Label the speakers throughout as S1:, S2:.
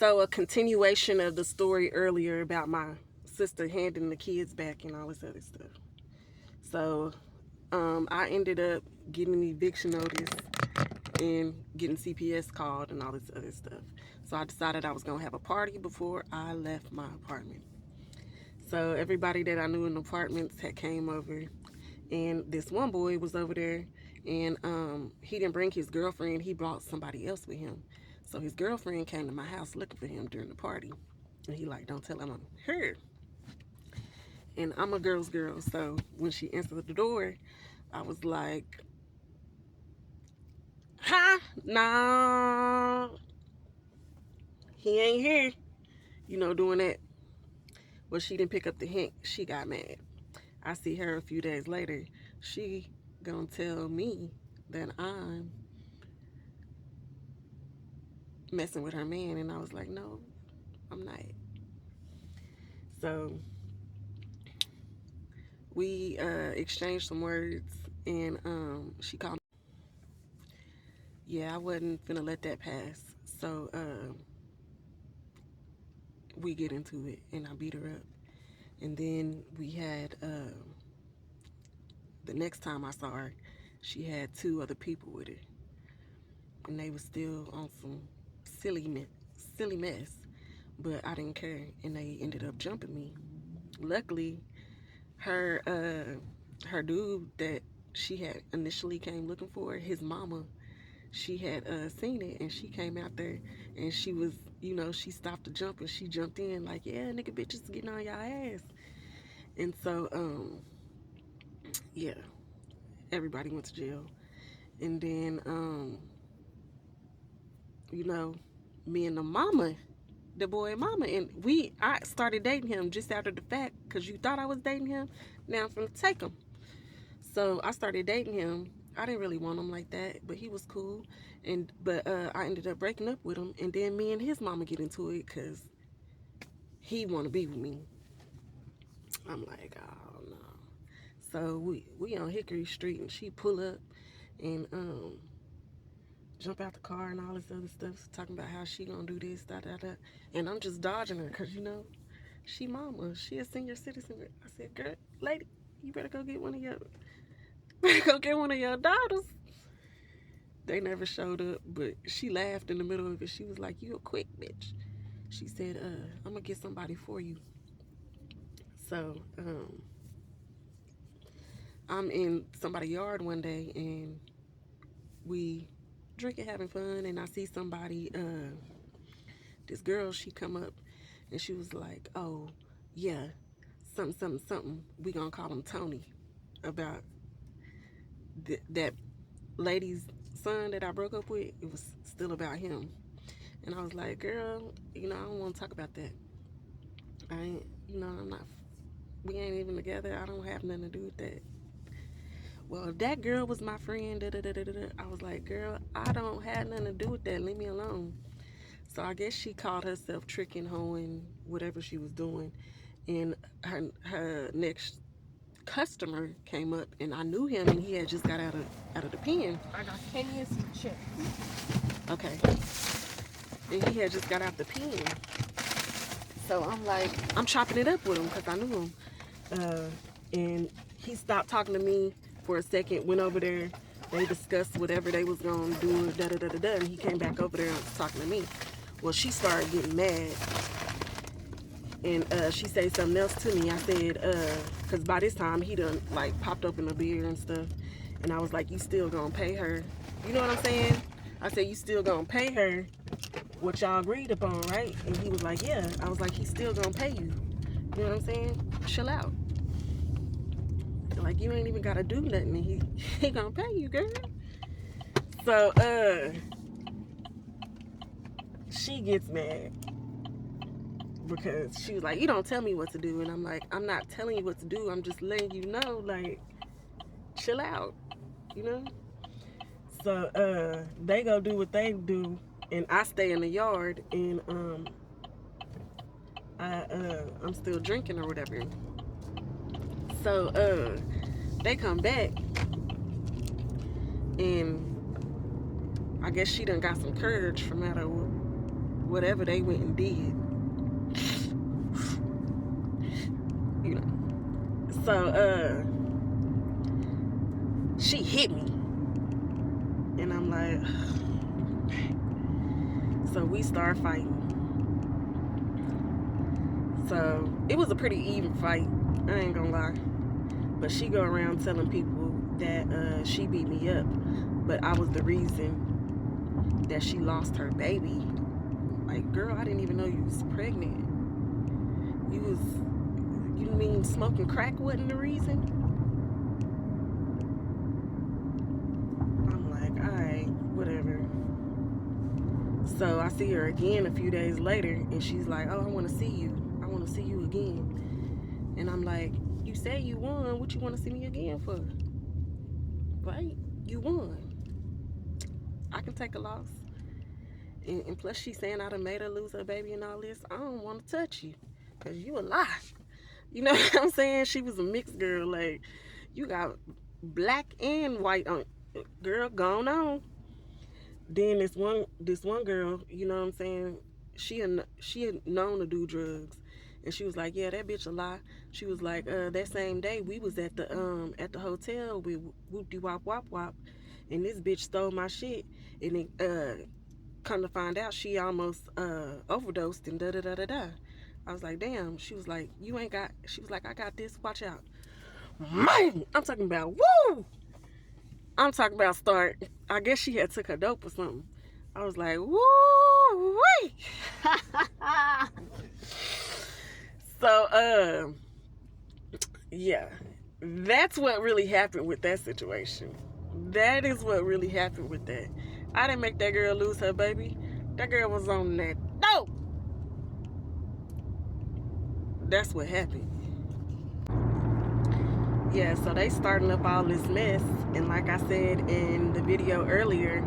S1: So a continuation of the story earlier about my sister handing the kids back and all this other stuff. So I ended up getting an eviction notice and getting CPS called and all this other stuff. So I decided I was going to have a party before I left my apartment. So everybody that I knew in the apartments had came over, and this one boy was over there, and he didn't bring his girlfriend. He brought somebody else with him. So his girlfriend came to my house looking for him during the party, and he like, don't tell him I'm here. And I'm a girl's girl, so when she answered the door, I was like, huh? Nah, he ain't here. You know, doing that. Well, she didn't pick up the hint. She got mad. I see her a few days later. She gonna tell me that I'm messing with her man, and I was like, no, I'm not. So we exchanged some words, and she called me. Yeah, I wasn't finna let that pass. So we get into it, and I beat her up. And then we had the next time I saw her, she had 2 other people with her, and they was still on some silly mess. But I didn't care, and they ended up jumping me. Luckily, her dude that she had initially came looking for, his mama, she had seen it, and she came out there, and she was, you know, she stopped the jump, and she jumped in like, yeah, nigga, bitches getting on y'all ass. And so yeah, everybody went to jail. And then you know, me and the boy mama, and I started dating him just after the fact, because you thought I was dating him. Now I'm finna take him. So I started dating him. I didn't really want him like that, but he was cool. But I ended up breaking up with him, and then me and his mama get into it because he want to be with me. I'm like, oh no. So we on Hickory Street, and she pull up and jump out the car and all this other stuff, talking about how she gonna do this, da da da. And I'm just dodging her because, you know, she mama, she a senior citizen. I said, girl, lady, you better go get one of your daughters. They never showed up, but she laughed in the middle of it. She was like, you a quick bitch. She said, I'm gonna get somebody for you. So I'm in somebody's yard one day, and we drinking, having fun, and I see somebody, this girl, she come up, and she was like, oh yeah, something, we gonna call him Tony, about that lady's son that I broke up with. It was still about him. And I was like, girl, you know, I don't want to talk about that. I ain't, you know, we ain't even together. I don't have nothing to do with that. Well, that girl was my friend. Da, da, da, da, da. I was like, girl, I don't have nothing to do with that. Leave me alone. So I guess she called herself tricking, hoeing, whatever she was doing. And her next customer came up, and I knew him, and he had just got out of the pen.
S2: I got Kenny and some chips.
S1: Okay. And he had just got out the pen. So I'm like, I'm chopping it up with him because I knew him. And he stopped talking to me for a second, went over there. They discussed whatever they was going to do, da da da da da. And he came back over there and was talking to me. Well, she started getting mad. And she said something else to me. I said, because by this time he done like popped open a beer and stuff. And I was like, you still gonna pay her? You know what I'm saying? I said, you still gonna pay her what y'all agreed upon, right? And he was like, yeah. I was like, he's still gonna pay you. You know what I'm saying? Chill out. Like, you ain't even gotta do nothing, and he gonna pay you, girl. So she gets mad because she was like, you don't tell me what to do. And I'm like, I'm not telling you what to do, I'm just letting you know, like, chill out, you know. So they go do what they do, and I stay in the yard, and I'm still drinking or whatever. So they come back, and I guess she done got some courage from out of whatever they went and did. You know. So she hit me. And I'm like, so we start fighting. So it was a pretty even fight, I ain't gonna lie. But she go around telling people that she beat me up, but I was the reason that she lost her baby. Like, girl, I didn't even know you was pregnant. You mean smoking crack wasn't the reason? I'm like, alright, whatever. So I see her again a few days later, and she's like, oh, I want to see you. I want to see you again. And I'm like, you said you won. What you want to see me again for? Right? You won. I can take a loss. And plus, she's saying I done made her lose her baby and all this. I don't want to touch you, because you a lie. You know what I'm saying? She was a mixed girl. Like, you got black and white on. Girl, gone on. Then this one girl, you know what I'm saying? She had known to do drugs. And she was like, yeah, that bitch a lie. She was like, that same day we was at the hotel with whoop-de-wop wop wop, and this bitch stole my shit. And it come to find out she almost overdosed and da da da da da. I was like, damn. She was like, you ain't got. She was like, I got this. Watch out. Man, I'm talking about woo. I'm talking about start. I guess she had took her dope or something. I was like, woo wait. So yeah, that's what really happened with that situation. That is what really happened with that. I didn't make that girl lose her baby. That girl was on that dope. That's what happened. Yeah, so they starting up all this mess, and like I said in the video earlier,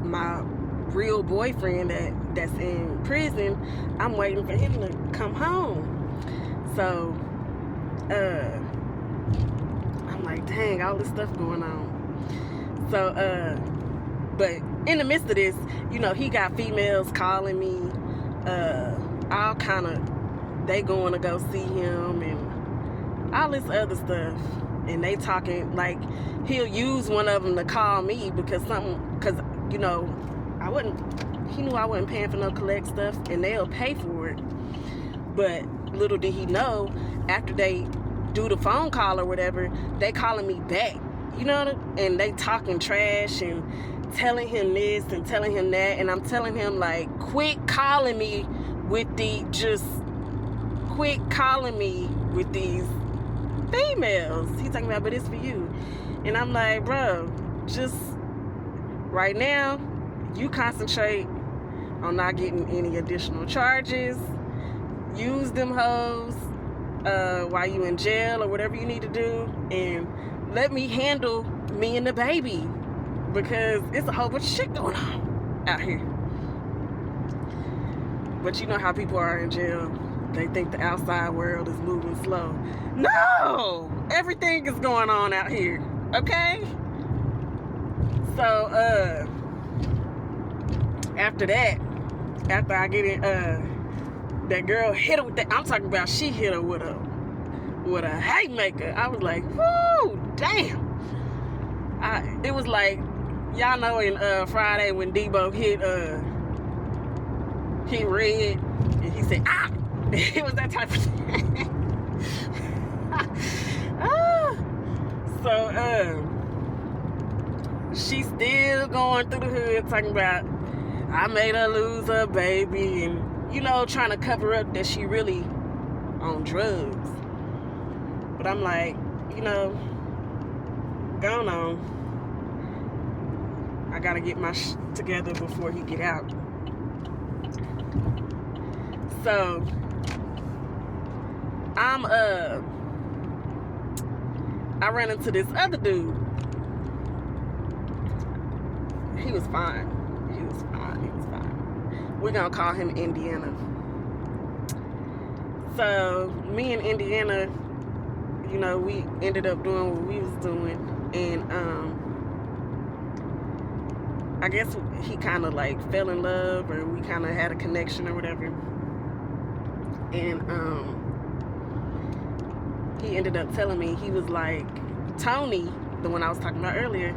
S1: my real boyfriend that's in prison, I'm waiting for him to come home. So I'm like, dang, all this stuff going on. So but in the midst of this, you know, he got females calling me, all kind of, they going to go see him and all this other stuff. And they talking, like, he'll use one of them to call me because you know, he knew I wasn't paying for no collect stuff, and they'll pay for it. But little did he know, after they do the phone call or whatever, they calling me back, you know, and they talking trash and telling him this and telling him that. And I'm telling him, like, quit calling me with these females. He's talking about, but it's for you. And I'm like, bro, just right now, you concentrate on not getting any additional charges. Use them hoes while you in jail or whatever you need to do, and let me handle me and the baby, because it's a whole bunch of shit going on out here. But you know how people are in jail. They think the outside world is moving slow. No! Everything is going on out here, okay? So, after I get it, that girl hit her with that. I'm talking about, she hit her with a haymaker. I was like, whoo, damn. It was like, y'all know in Friday when Debo hit Red, and he said, ah! It was that type of thing. So, she's still going through the hood talking about, I made her lose her baby, and, you know, trying to cover up that she really on drugs. But I'm like, you know, going on. I gotta get my shit together before he get out. So, I ran into this other dude. He was fine. We're gonna call him Indiana. So, me and Indiana, you know, we ended up doing what we was doing, and I guess he kind of like fell in love, or we kind of had a connection or whatever. And he ended up telling me, he was like, Tony, the one I was talking about earlier,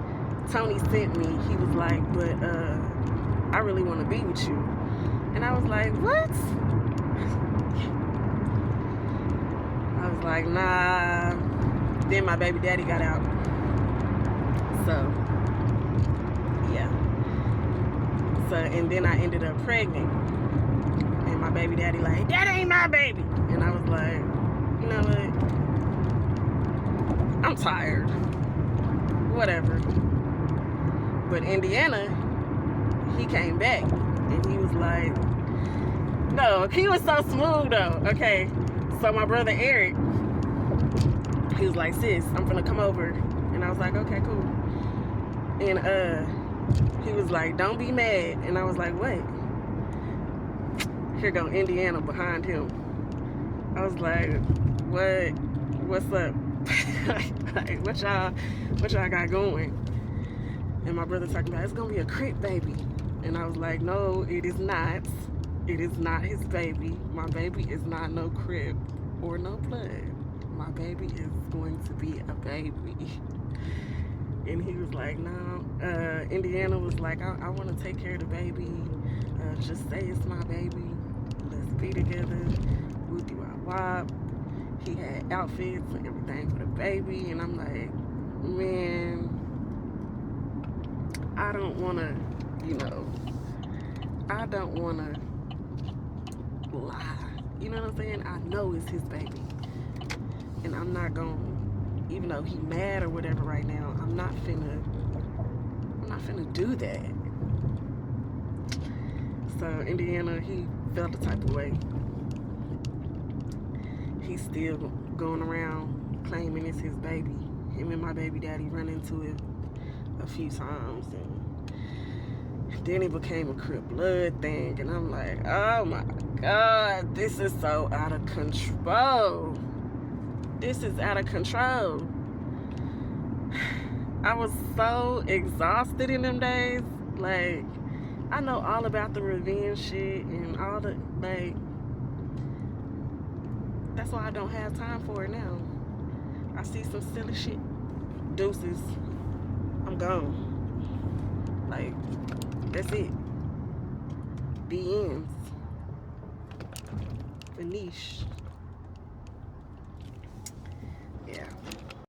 S1: Tony sent me. He was like, but I really want to be with you. And I was like, what? I was like, nah. Then my baby daddy got out. So, yeah. So, and then I ended up pregnant. And my baby daddy like, that ain't my baby. And I was like, you know what? I'm tired. Whatever. But Indiana, he came back. And he was like, no, he was so smooth though. Okay. So my brother Eric, he was like, sis, I'm gonna come over. And I was like, okay, cool. And he was like, don't be mad. And I was like, what? Here go Indiana behind him. I was like, what? What's up? Like, what y'all got going? And my brother talking about, it's gonna be a Crip baby. And I was like, no, it is not. It is not his baby. My baby is not no Crip or no blood. My baby is going to be a baby. And he was like, no. Indiana was like, I want to take care of the baby. Just say it's my baby. Let's be together. Whoopty wop wop. He had outfits and everything for the baby. And I'm like, man, I don't want to, I don't want to lie. You know what I'm saying? I know it's his baby. And I'm not going, even though he mad or whatever right now, I'm not finna do that. So Indiana, he felt the type of way. He's still going around claiming it's his baby. Him and my baby daddy run into it a few times, and then it became a Crip blood thing, and I'm like, oh my God, this is so out of control. This is out of control. I was so exhausted in them days. Like, I know all about the revenge shit and all the, like, that's why I don't have time for it now. I see some silly shit. Deuces. I'm gone. Like, that's it. The ends. Finish.